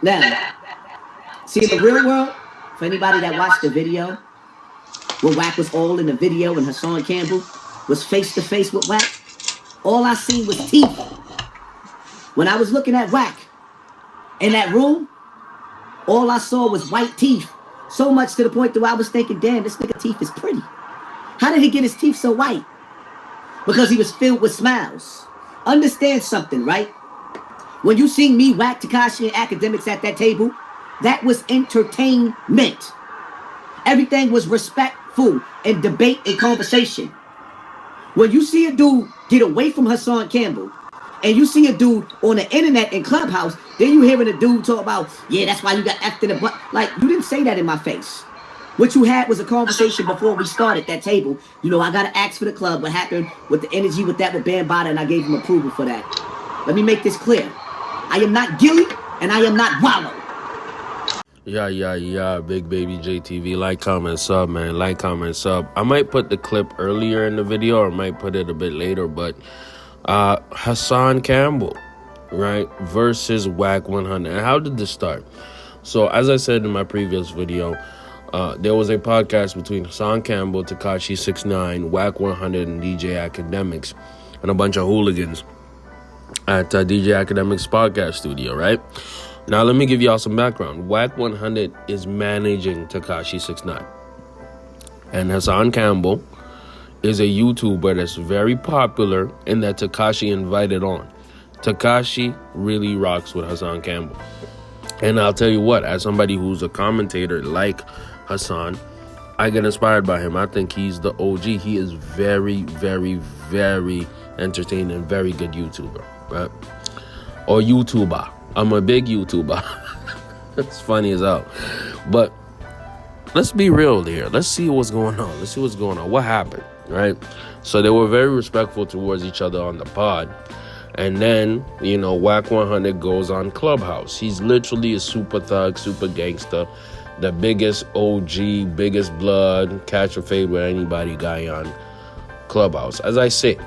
Now, see, in the real world, for anybody that watched the video, where Wack was all in the video and Hassan Campbell was face to face with Wack, all I seen was teeth. When I was looking at Wack in that room, all I saw was white teeth. So much to the point that I was thinking, damn, this nigga teeth is pretty. How did he get his teeth so white? Because he was filled with smiles. Understand something, right? When you see me, Wack, Tekashi, and academics at that table, that was entertainment. Everything was respectful and debate and conversation. When you see a dude get away from Hassan Campbell, and you see a dude on the internet in Clubhouse, then you hearing a dude talk about, yeah, that's why you got effed in the butt. Like, you didn't say that in my face. What you had was a conversation before we started that table. You know, I got to ask for the club. What happened with the energy with that with Bambaataa, and I gave him approval for that. Let me make this clear. I am not Gilly, and I am not Wallow. Yeah, Big Baby JTV. Like, comment, sub, man. Like, comment, sub. I might put the clip earlier in the video, or I might put it a bit later, but Hassan Campbell, right, versus Wack100. And how did this start? So, as I said in my previous video, there was a podcast between Hassan Campbell, Tekashi 6ix9ine, Wack100, and DJ Academics, and a bunch of hooligans at DJ Academics podcast studio, right? Now, let me give y'all some background. Wack100 is managing Tekashi 6ix9ine. And Hassan Campbell is a YouTuber that's very popular and that Tekashi invited on. Tekashi really rocks with Hassan Campbell. And I'll tell you what, as somebody who's a commentator like Hassan, I get inspired by him. I think he's the OG. He is very, very, very entertaining, very good YouTuber, right? Or YouTuber. I'm a big YouTuber. It's funny as hell. But let's be real here. Let's see what's going on. What happened, right? So they were very respectful towards each other on the pod. And then, you know, Wack100 goes on Clubhouse. He's literally a super thug, super gangster, the biggest OG, biggest blood, catch a fade with anybody guy on Clubhouse. As I say,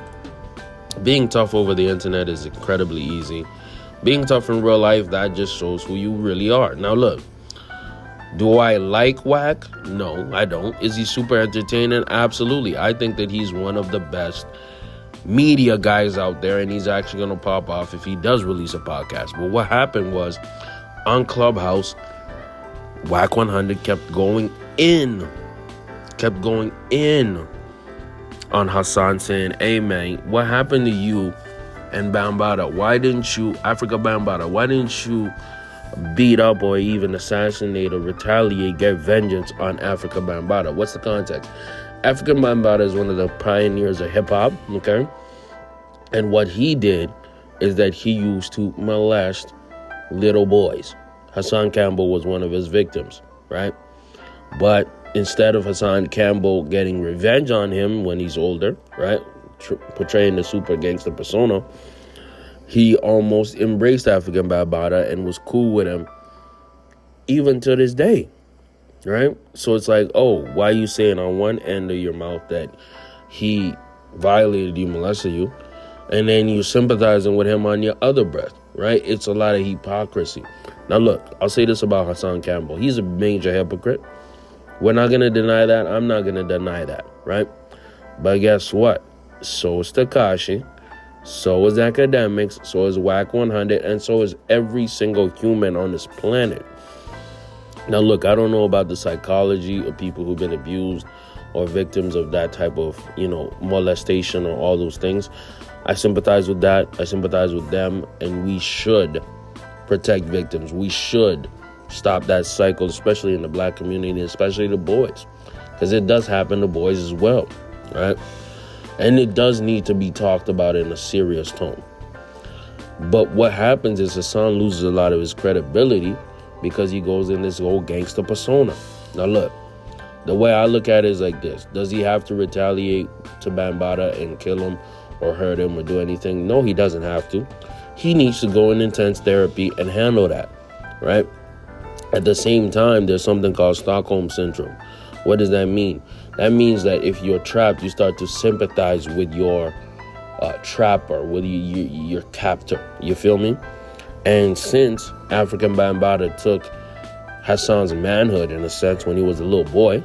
being tough over the internet is incredibly easy. Being tough in real life, that just shows who you really are. Now, look, do I like Wack? No, I don't. Is he super entertaining? Absolutely. I think that he's one of the best media guys out there, and he's actually going to pop off if he does release a podcast. But what happened was, on Clubhouse, Wack100 kept going in on Hassan, saying, hey, man, what happened to you and Bambaataa? Why didn't you, Afrika Bambaataa, why didn't you beat up or even assassinate or retaliate, get vengeance on Afrika Bambaataa? What's the context? Afrika Bambaataa is one of the pioneers of hip-hop, okay? And what he did is that he used to molest little boys. Hassan Campbell was one of his victims, right? But instead of Hassan Campbell getting revenge on him when he's older, right, portraying the super gangster persona, he almost embraced Afrika Bambaataa and was cool with him even to this day, right? So it's like, oh, why are you saying on one end of your mouth that he violated you, molested you, and then you sympathizing with him on your other breath, right? It's a lot of hypocrisy. Now, look, I'll say this about Hassan Campbell. He's a major hypocrite. We're not going to deny that. I'm not going to deny that, right? But guess what? So is Tekashi. So is Academics. So is Wack100. And so is every single human on this planet. Now, look, I don't know about the psychology of people who've been abused or victims of that type of, you know, molestation or all those things. I sympathize with that. I sympathize with them. And we should protect victims. We should stop that cycle, especially in the black community, especially the boys, because it does happen to boys as well, right? And it does need to be talked about in a serious tone. But what happens is Hassan loses a lot of his credibility because he goes in this old gangster persona. Now look, the way I look at it is like this. Does he have to retaliate to Bambaataa and kill him or hurt him or do anything? No, he doesn't have to. He needs to go in intense therapy and handle that, right? At the same time, there's something called Stockholm Syndrome. What does that mean? That means that if you're trapped, you start to sympathize with your trapper, with your captor. You feel me? And since African Bambaataa took Hassan's manhood, in a sense, when he was a little boy,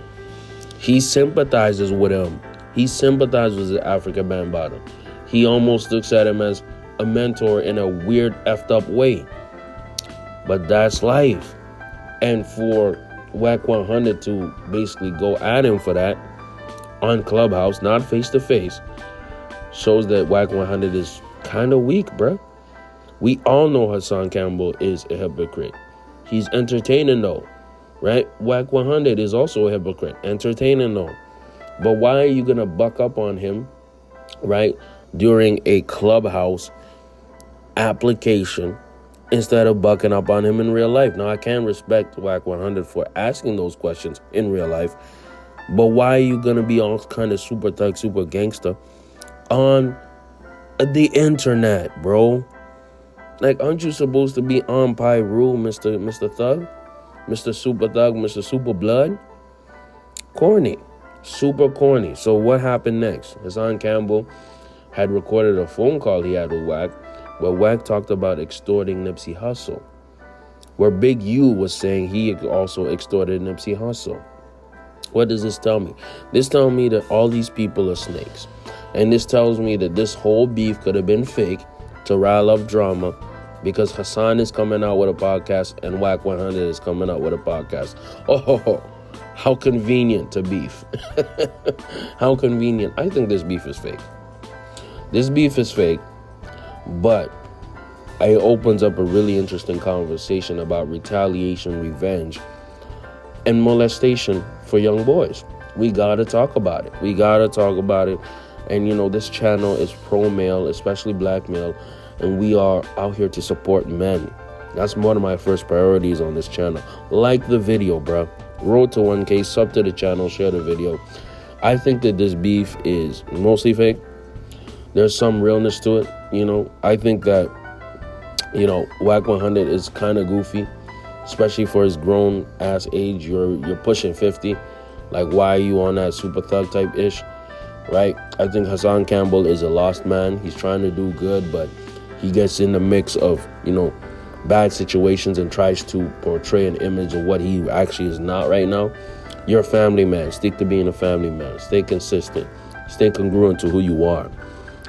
he sympathizes with him. He sympathizes with African Bambaataa. He almost looks at him as a mentor in a weird, effed up way. But that's life. And for Wack100 to basically go at him for that on Clubhouse, not face-to-face, shows that Wack100 is kind of weak, bruh. We all know Hassan Campbell is a hypocrite. He's entertaining though, right? Wack100 is also a hypocrite, entertaining though. But why are you gonna buck up on him, right, during a Clubhouse application instead of bucking up on him in real life? Now, I can respect Wack100 for asking those questions in real life, but why are you gonna be all kind of super thug, super gangster on the internet, bro? Like, aren't you supposed to be on pie rule, Mr. Thug? Mr. Super Thug, Mr. Super Blood? Corny. Super corny. So what happened next? Hassan Campbell had recorded a phone call he had with Wack, where Wack talked about extorting Nipsey Hussle, where Big U was saying he also extorted Nipsey Hussle. What does this tell me? This tells me that all these people are snakes. And this tells me that this whole beef could have been fake to rile up drama, because Hassan is coming out with a podcast and Wack100 is coming out with a podcast. Oh, how convenient to beef. How convenient. I think this beef is fake. This beef is fake, but it opens up a really interesting conversation about retaliation, revenge, and molestation for young boys. We gotta talk about it. We gotta talk about it. And you know, this channel is pro-male, especially black male, and we are out here to support men. That's one of my first priorities on this channel. Like the video, bro. Road to 1K, sub to the channel, share the video. I think that this beef is mostly fake. There's some realness to it, you know. I think that, you know, Wack100 is kind of goofy, especially for his grown ass age. You're pushing 50. Like, why are you on that super thug type ish, right? I think Hassan Campbell is a lost man. He's trying to do good, but he gets in the mix of, you know, bad situations and tries to portray an image of what he actually is not right now. You're a family man. Stick to being a family man. Stay consistent. Stay congruent to who you are.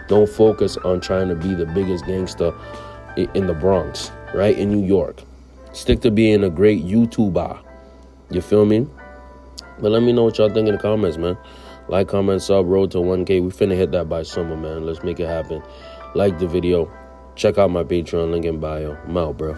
Don't focus on trying to be the biggest gangster in the Bronx, right? In New York. Stick to being a great YouTuber. You feel me? But let me know what y'all think in the comments, man. Like, comment, sub, road to 1K. We finna hit that by summer, man. Let's make it happen. Like the video. Check out my Patreon link in bio. I'm out, bro.